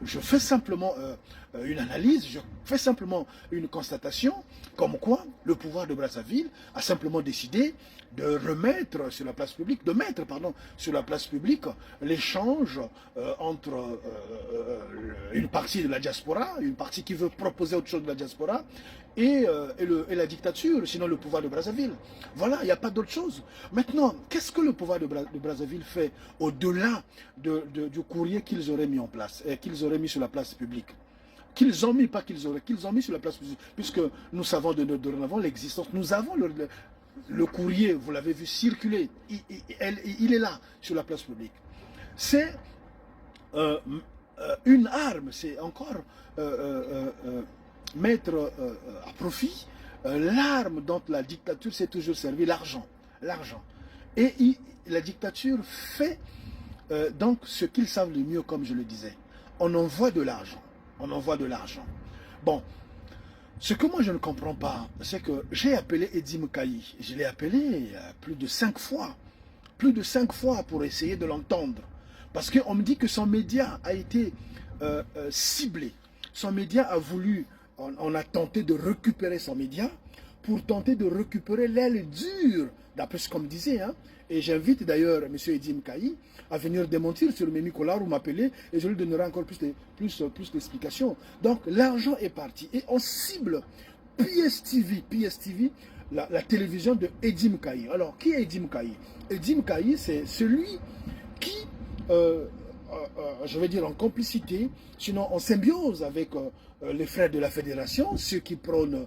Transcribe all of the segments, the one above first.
Je fais simplement une analyse, je fais simplement une constatation, comme quoi le pouvoir de Brazzaville a simplement décidé de remettre sur la place publique, de mettre, pardon, sur la place publique l'échange entre une partie de la diaspora, une partie qui veut proposer autre chose de la diaspora, et la dictature, sinon le pouvoir de Brazzaville. Voilà, il n'y a pas d'autre chose. Maintenant, qu'est-ce que le pouvoir de Brazzaville fait au-delà du courrier qu'ils auraient mis en place, qu'ils auraient mis sur la place publique? Qu'ils ont mis, pas qu'ils auraient, qu'ils ont mis sur la place publique, puisque nous savons de dorénavant l'existence. Nous avons le courrier, vous l'avez vu circuler, il est là, sur la place publique. C'est une arme, c'est encore mettre à profit l'arme dont la dictature s'est toujours servi, l'argent. L'argent. Et la dictature fait donc ce qu'ils savent le mieux, comme je le disais. On envoie de l'argent. On envoie de l'argent. Bon, ce que moi je ne comprends pas, c'est que j'ai appelé Edim Kaï. Je l'ai appelé plus de 5 fois. Plus de 5 fois pour essayer de l'entendre. Parce qu'on me dit que son média a été ciblé. Son média a voulu, on a tenté de récupérer son média pour tenter de récupérer l'aile dure, d'après ce qu'on me disait. Hein. Et j'invite d'ailleurs M. Edim Kaï à venir démentir sur le Mémi Collard ou m'appeler et je lui donnerai encore plus d'explications. Donc l'argent est parti et on cible PSTV, la télévision de Edim Kaï. Alors qui est Edim Kaï? Edim Kaï, c'est celui qui, je vais dire en complicité, sinon en symbiose avec les frères de la fédération, ceux qui prônent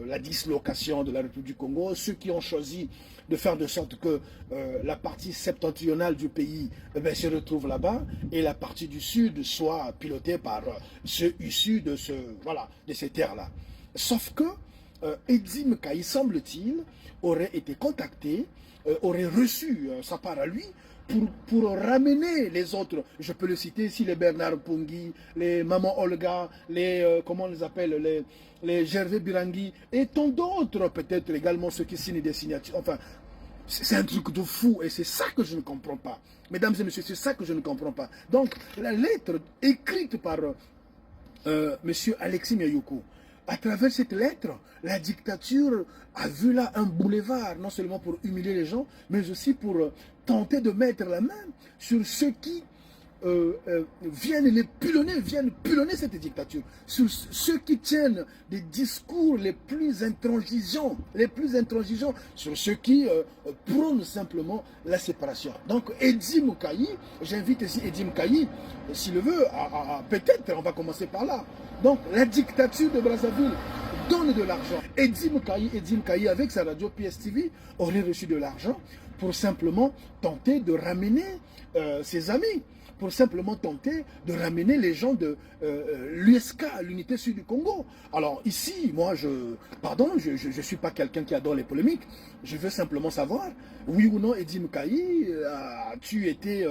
la dislocation de la République du Congo, ceux qui ont choisi de faire de sorte que la partie septentrionale du pays se retrouve là-bas et la partie du sud soit pilotée par ceux issus de, de ces terres-là. Sauf que Edim Kaï, semble-t-il, aurait été contacté, aurait reçu sa part à lui, pour ramener les autres, je peux le citer ici, les Bernard Pungui, les Maman Olga, les, comment on les appelle, les Gervais Birangui, et tant d'autres peut-être également, ceux qui signent des signatures. Enfin, c'est un truc de fou, et c'est ça que je ne comprends pas. Mesdames et messieurs, c'est ça que je ne comprends pas. Donc, la lettre écrite par monsieur Alexis Miayoko, à travers cette lettre, la dictature a vu là un boulevard, non seulement pour humilier les gens, mais aussi pour tenter de mettre la main sur ceux qui viennent pilonner cette dictature, sur ceux qui tiennent des discours les plus intransigeants, sur ceux qui prônent simplement la séparation. Donc Edim Kaï, j'invite ici Edim Kaï, s'il le veut, peut-être on va commencer par là. Donc la dictature de Brazzaville donne de l'argent. Edim Kaï, avec sa radio PSTV, aurait reçu de l'argent pour simplement tenter de ramener ses amis, pour simplement tenter de ramener les gens de l'USK, l'unité sud du Congo. Alors ici, moi, je ne suis pas quelqu'un qui adore les polémiques, je veux simplement savoir, oui ou non, Edim Kaï, as-tu été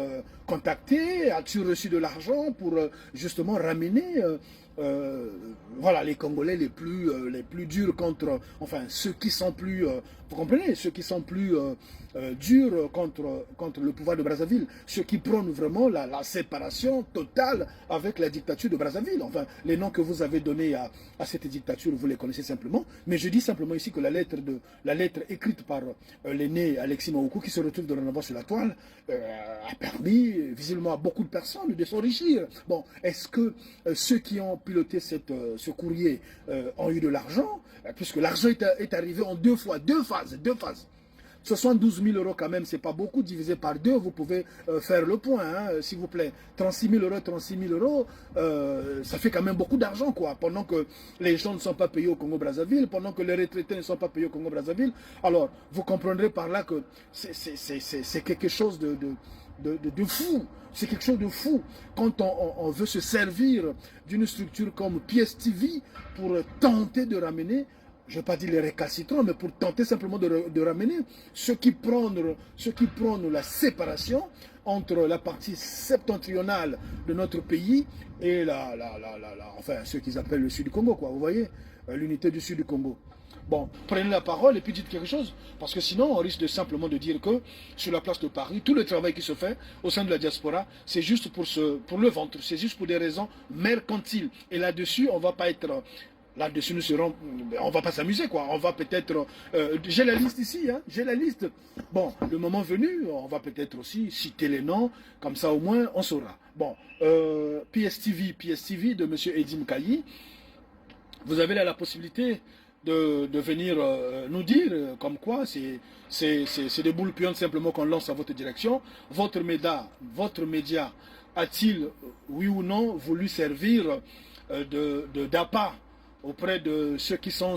contacté, as-tu reçu de l'argent pour justement ramener voilà, les Congolais les plus durs contre, enfin, ceux qui sont plus, vous comprenez, ceux qui sont plus durs contre le pouvoir de Brazzaville, ceux qui prônent vraiment la séparation totale avec la dictature de Brazzaville. Enfin, les noms que vous avez donnés à cette dictature, vous les connaissez simplement, mais je dis simplement ici que la lettre écrite par l'aîné Alexis Miayoko, qui se retrouve de renvoi sur la toile, a permis visiblement à beaucoup de personnes de s'enrichir. Bon, est-ce que ceux qui ont piloté ce courrier ont eu de l'argent, puisque l'argent est arrivé en deux phases. 72 000 euros quand même, c'est pas beaucoup, divisé par 2, vous pouvez faire le point, hein, s'il vous plaît. 36 000 euros, ça fait quand même beaucoup d'argent, quoi. Pendant que les gens ne sont pas payés au Congo-Brazzaville, pendant que les retraités ne sont pas payés au Congo-Brazzaville. Alors, vous comprendrez par là que c'est quelque chose de fou. C'est quelque chose de fou quand on veut se servir d'une structure comme PSTV pour tenter de ramener, je ne vais pas dire les récalcitrants, mais pour tenter simplement de ramener ceux qui prônent la séparation entre la partie septentrionale de notre pays et enfin, ceux qu'ils appellent le sud du Congo, quoi. Vous voyez, l'unité du sud du Congo. bon, prenez la parole et puis dites quelque chose. Parce que sinon, on risque de simplement de dire que sur la place de Paris, tout le travail qui se fait au sein de la diaspora, c'est juste pour le ventre, c'est juste pour des raisons mercantiles. Et là-dessus, on ne va pas être... Là-dessus, on va pas s'amuser, quoi. On va peut-être... j'ai la liste ici, hein, j'ai la liste. Bon, le moment venu, on va peut-être aussi citer les noms, comme ça au moins on saura. Bon, PSTV de M. Edim Kayi, vous avez là la possibilité de venir nous dire comme quoi c'est des boules puantes simplement qu'on lance à votre direction. Votre média a-t-il, oui ou non, voulu servir d'appât auprès de ceux qui sont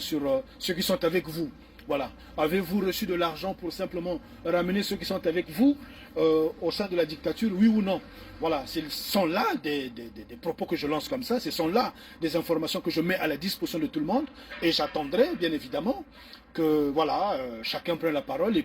avec vous? Voilà. Avez-vous reçu de l'argent pour simplement ramener ceux qui sont avec vous au sein de la dictature, oui ou non? Voilà, ce sont là des propos que je lance comme ça, ce sont là des informations que je mets à la disposition de tout le monde, et j'attendrai bien évidemment que voilà, chacun prenne la parole.